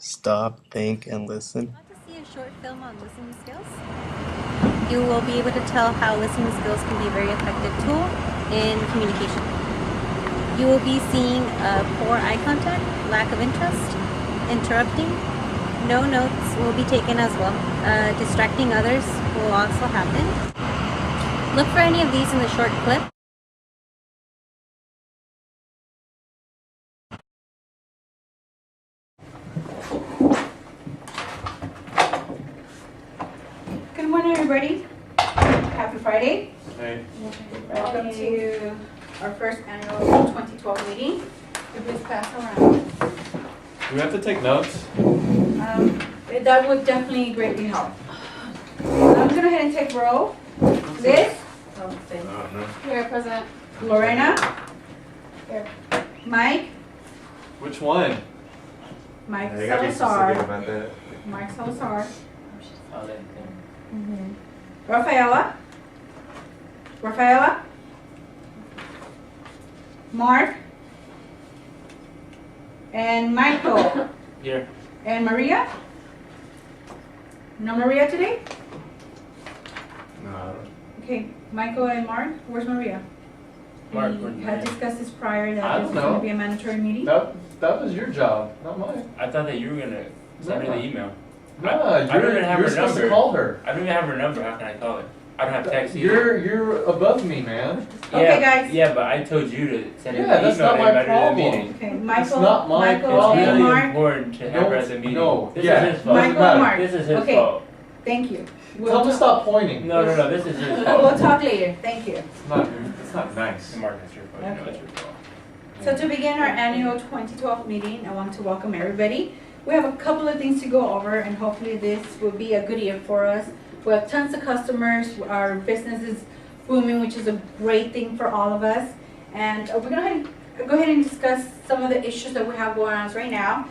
Stop, think, and listen. Want to see a short film on listening skills? You will be able to tell how listening skills can be a very effective tool in communication. You will be seeing poor eye contact, lack of interest, interrupting. No notes will be taken as well. Distracting others will also happen. Look for any of these in the short clip. Good morning, everybody. Happy Friday. Hey. Welcome to our first annual 2012 meeting. If it's pass around. Do we have to take notes? That would definitely greatly help. I'm going to go ahead and take roll. Liz? Here, President. Lorena? Here. Mike? Which one? Mike Yeah, you gotta be specific Salazar. about that. Mike Salazar. Oh, Rafaela? Rafaela? Mark? And Michael? Here. And Maria? No Maria today? No. Okay, Michael and Mark, where's Maria? Mark, We where's had Maria? discussed this prior I that don't this was going know. to be a mandatory meeting. That was your job, not mine. I thought that you were gonna send her the email. No, I don't you're, even have you're her supposed to number. call her. I don't even have her number. How can I call her? I don't have text either. You're above me, man. Okay, guys. Yeah, but I told you to send her Yeah, the that's email not to my invite her to the problem. meeting. Okay, Michael, not my Michael It's problem. and really Mark, important to have her at the meeting. No, This yeah, is his fault. Michael matter. and Mark. This is his Okay. fault. Thank you. Tell him to stop pointing. No, this is his We'll fault. talk later, thank you. It's not nice. Mark, it's your fault. You know Okay. it's your fault. So to begin our annual 2012 meeting, I want to welcome everybody. We have a couple of things to go over and hopefully this will be a good year for us. We have tons of customers, our business is booming, which is a great thing for all of us. And we're going to go ahead and discuss some of the issues that we have going on right now.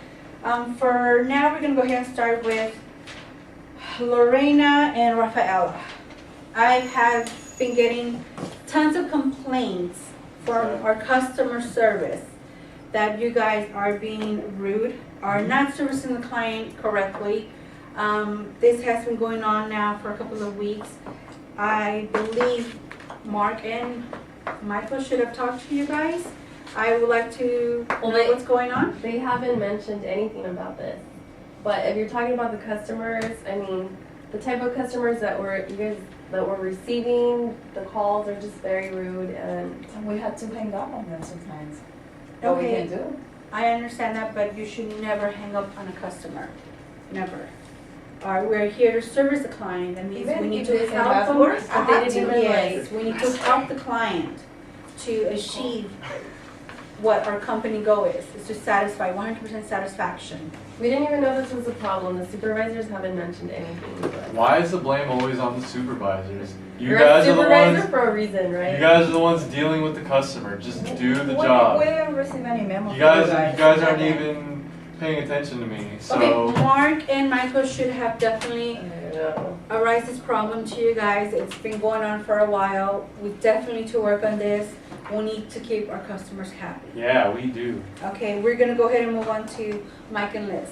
For now, we're going to go ahead and start with Lorena and Rafaela. I have been getting tons of complaints from our customer service that you guys are being rude, are not servicing the client correctly. This has been going on now for a couple of weeks. I believe Mark and Michael should have talked to you guys. I would like to know what's going on. They haven't mentioned anything about this. But if you're talking about the customers, I mean, the type of customers that were receiving the calls are just very rude and We had to hang up on them sometimes. What we Okay, can do. I understand that, but you should never hang up on a customer. Never. We're here to service the client. That means Even we need if to it's in help them. passwords, but they didn't even Yes, we need to help the client to achieve what our company goal is to satisfy 100% satisfaction. we didn't even know this was a problem. The supervisors haven't mentioned anything. But Why is the blame always on the supervisors? You you're guys a are the supervisor ones. for a reason, right? You guys are the ones dealing with the customer. Just do the We job. didn't receive any memo. You from guys aren't even paying attention to me. So Okay, Mark and Michael should have definitely I know. arise this problem to you guys. It's been going on for a while. We definitely need to work on this. We need to keep our customers happy. yeah, we do. Okay, we're gonna go ahead and move on to Mike and Liz.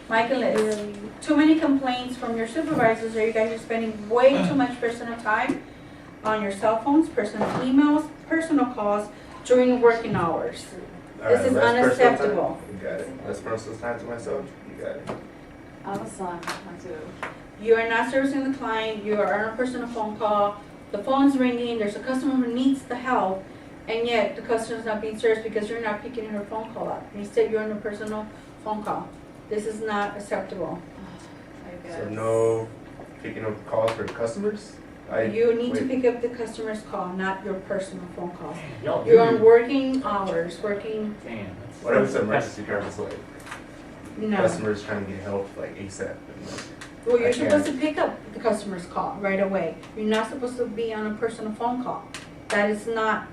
Mike and Liz, too many complaints from your supervisors, or you guys are spending way too much personal time on your cell phones, personal emails, personal calls during working hours. This is less personal unacceptable. time? You got it. Less personal time to myself? You got it. I was on to. You are not servicing the client, you are on a personal phone call, the phone's ringing, there's a customer who needs the help, and yet the customer's not being serviced because you're not picking her phone call up. Instead, you're on a personal phone call. This is not acceptable. I guess. So no picking up calls for customers? You need to wait. pick up the customer's call, not your personal phone call. Y'all You're on working hours, working, Damn. What if it's an emergency purpose, like no. customers trying to get help like ASAP? Well, you're I supposed to can't. pick up the customer's call right away. You're not supposed to be on a personal phone call. That is not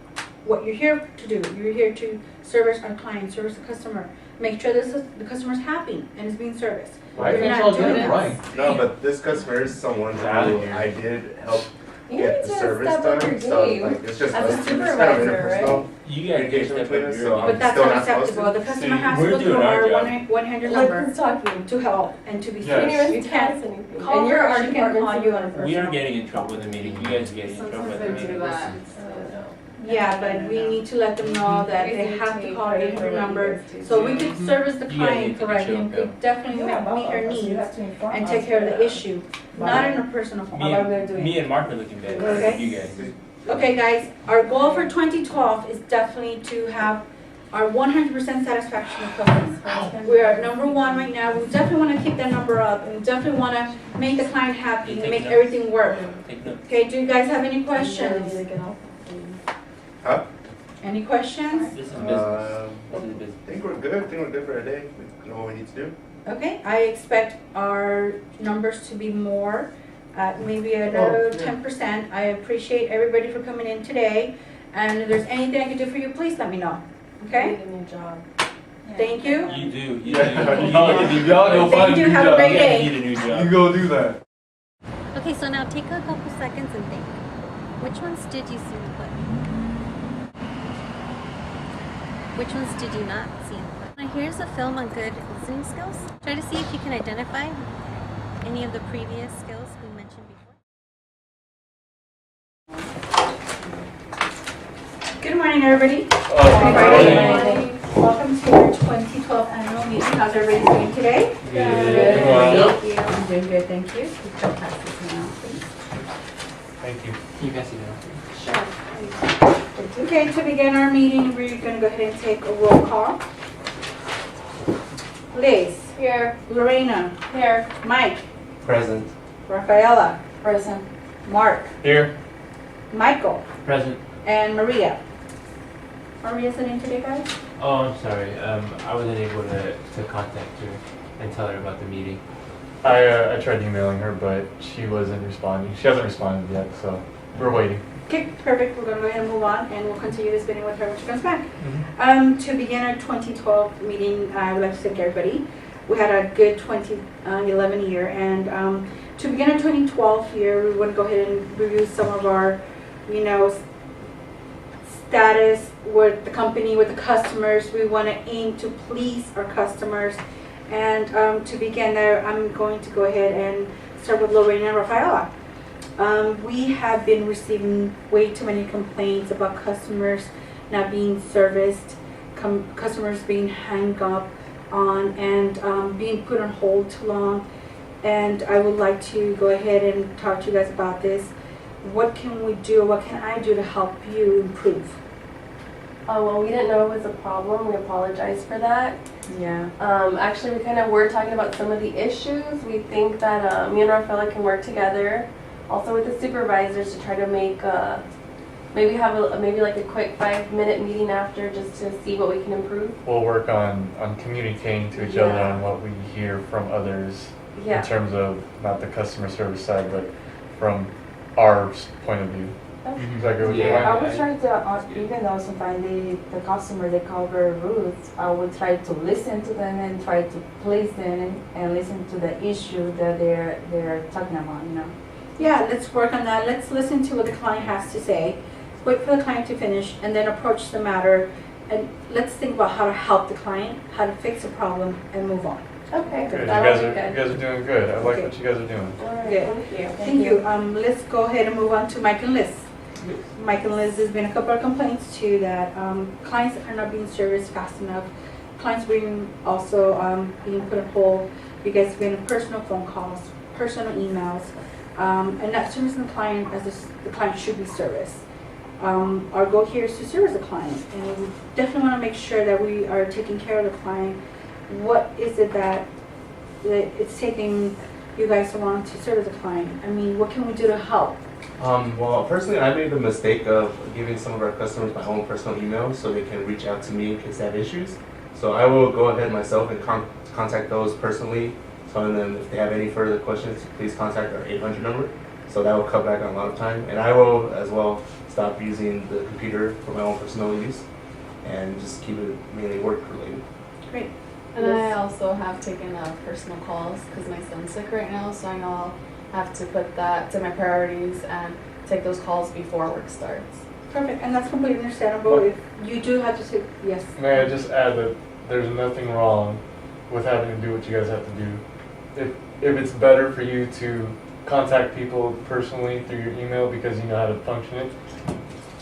what you're here to do. You're here to service our client, service the customer, make sure the customer's happy and is being serviced. Why You're can't not y'all do doing it that. right? No, but this customer is someone Get outta who here. I did help You get need the to service step up done. your So game. like it's just As a us two, it's kind of supervisor, interpersonal right? You guys get communication step between up us. your So game. But I'm that's still not supposed unacceptable. to. The customer See, has we're to go through doing our our job. 100 Like number who's talking? to help and to be Yes. You didn't serious. even You tell can't us anything. call And you're her, our she can department call you on a supervisor. We are getting in trouble with the meeting. You guys are getting in trouble Sometimes with the they do meeting. that. Yeah, but we need to let them know that they have to call our 800 number so we can service the You guys client need to be correctly and chilled could definitely Yeah, meet both her of us, you needs have to inform and us take care of the that. issue, not in a personal Me form. How we're doing. me and Mark are looking better Okay. than you guys. Okay, guys, our goal for 2012 is definitely to have our 100% satisfaction of customers. We are at number 1 right now. We definitely want to keep that number up, and we definitely want to make the client happy and make everything work. Take notes. Okay, do you guys have any questions? Huh? Any questions? This is business. I This is business. think we're good. I think we're good for a day. We know what we need to do. Okay, I expect our numbers to be more, maybe another 10%. I appreciate everybody for coming in today, and if there's anything I can do for you, please let me know. You Okay? need a new job. Thank you. You do. You do. Yeah. You need to Y'all go Thank find a you. new Have a job. great You day. need a new You job. go do that. Okay, so now take a couple seconds and think. Which ones did you see input? Which ones did you not see input? Now here's a film on good listening skills. Try to see if you can identify any of the previous skills we mentioned before. Good morning, everybody. Good morning. Welcome to our 2012 annual meeting. How's everybody doing today? Good. Thank you. I'm doing good, thank you. We can pass this now, please. Thank you. Can you pass it down? Okay, to begin our meeting, we're going to go ahead and take a roll call. Liz, Here. Lorena, Here. Mike, Present. Rafaela, Present. Mark, Here. Michael, Present. and Maria. Maria sitting today, guys? Oh, I'm sorry. I wasn't able to contact her and tell her about the meeting. I tried emailing her, but she wasn't responding. She hasn't responded yet, so we're waiting. Okay, perfect. We're going to go ahead and move on, and we'll continue this meeting with her when she comes back. To begin our 2012 meeting, I would like to thank everybody. We had a good 2011 year, and to begin our 2012 year, we want to go ahead and review some of our, status with the company, with the customers. We want to aim to please our customers. And to begin there, I'm going to go ahead and start with Lorena and Rafaela. We have been receiving way too many complaints about customers not being serviced, customers being hung up on, and being put on hold too long. And I would like to go ahead and talk to you guys about this. What can we do? What can I do to help you improve? Well, we didn't know it was a problem. We apologize for that. Yeah. Actually, we kind of were talking about some of the issues. We think that me and Rafaela can work together, also with the supervisors, to try to make maybe have maybe like a quick 5-minute meeting after, just to see what we can improve. We'll work on communicating to each other on what we hear from others in terms of not the customer service side, but from our point of view. Is that good with you? Yeah, I would try to, even though sometimes the customer, they call very rude, I would try to listen to them and try to please them and listen to the issue that they're talking about, Yeah, let's work on that. Let's listen to what the client has to say. Wait for the client to finish, and then approach the matter. And let's think about how to help the client, how to fix the problem, and move on. Okay, Good. You that'll guys be are good. doing good. I like Okay. what you guys are doing. All right, Good. thank you. Thank you. Let's go ahead and move on to Mike and Liz. Mike and Liz, there's been a couple of complaints too that clients are not being serviced fast enough. Clients being also being put on hold because of getting personal phone calls, personal emails, and not servicing the client as the client should be serviced. Our goal here is to service the client, and we definitely want to make sure that we are taking care of the client. What is it that it's taking you guys so long to service the client? I mean, what can we do to help? Well, personally, I made the mistake of giving some of our customers my own personal email so they can reach out to me in case they have issues. So I will go ahead myself and contact those personally. So then if they have any further questions, please contact our 800 number. So that will cut back on a lot of time. And I will as well stop using the computer for my own personal use and just keep it mainly work related. Great. And I also have taken personal calls because my son's sick right now, so I know I'll have to put that to my priorities and take those calls before work starts. Perfect, and that's completely understandable. If you do have to take, yes. May I just add that there's nothing wrong with having to do what you guys have to do. If it's better for you to contact people personally through your email because you know how to function it,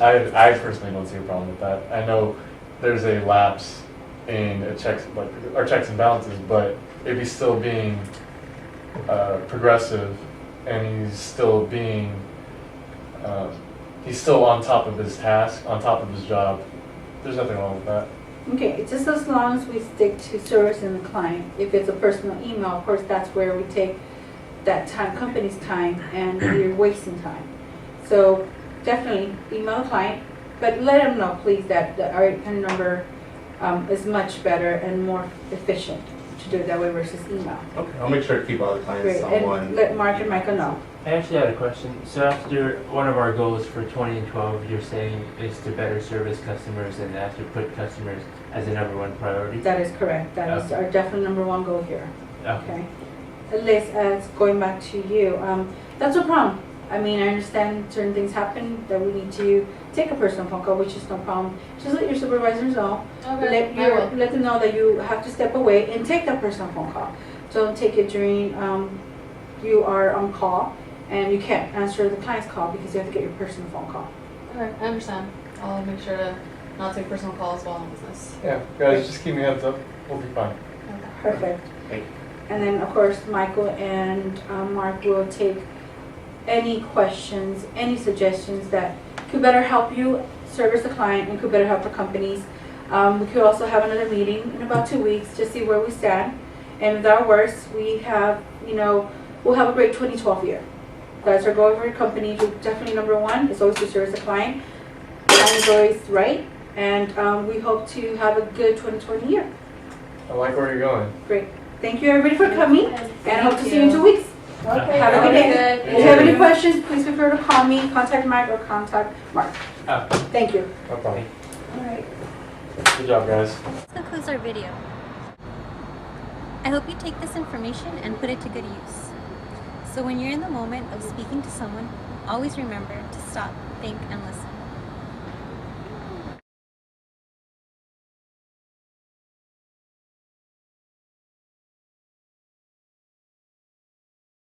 I personally don't see a problem with that. I know there's a lapse in our checks and balances, but if he's still being progressive and he's still being he's still on top of his task, on top of his job, there's nothing wrong with that. Okay, just as long as we stick to servicing the client. If it's a personal email, of course, that's where we take that time, company's time, and you're wasting time. So definitely email the client, but let them know, please, that our PIN number is much better and more efficient to do it that way versus email. Okay, I'll make sure to keep all the clients Great, on and one. let Mark and Michael know. I actually had a question. So after one of our goals for 20 and 12, you're saying is to better service customers and after put customers as a number one priority? That is correct. That is our definite number one goal here. Okay. Okay. Liz, as going back to you, that's no problem. I mean, I understand certain things happen that we need to take a personal phone call, which is no problem. Just let your supervisors know. Okay, Let them know that you have to step away and take that personal phone call. Don't take it during you are on call and you can't answer the client's call because you have to get your personal phone call. Okay, I understand. I'll make sure to not take personal calls while in business. Yeah, guys, just keep me heads up. We'll be fine. Perfect. Thank you. And then, of course, Michael and Mark will take any questions, any suggestions that could better help you service the client and could better help the companies. We could also have another meeting in about 2 weeks to see where we stand. And if that works, we have, we'll have a great 2012 year. That's our goal for your company. Definitely number one is always to service the client. Client is always right. And we hope to have a good 2020 year. I like where you're going. Great. Thank you everybody for coming, and I hope to see you in 2 weeks. Okay. Have a good day. Good. If you have any questions, please feel free to call me, contact Mike, or contact Mark. Thank you. No problem. All right. Good job, guys. This concludes our video. I hope you take this information and put it to good use. So when you're in the moment of speaking to someone, always remember to stop, think, and listen.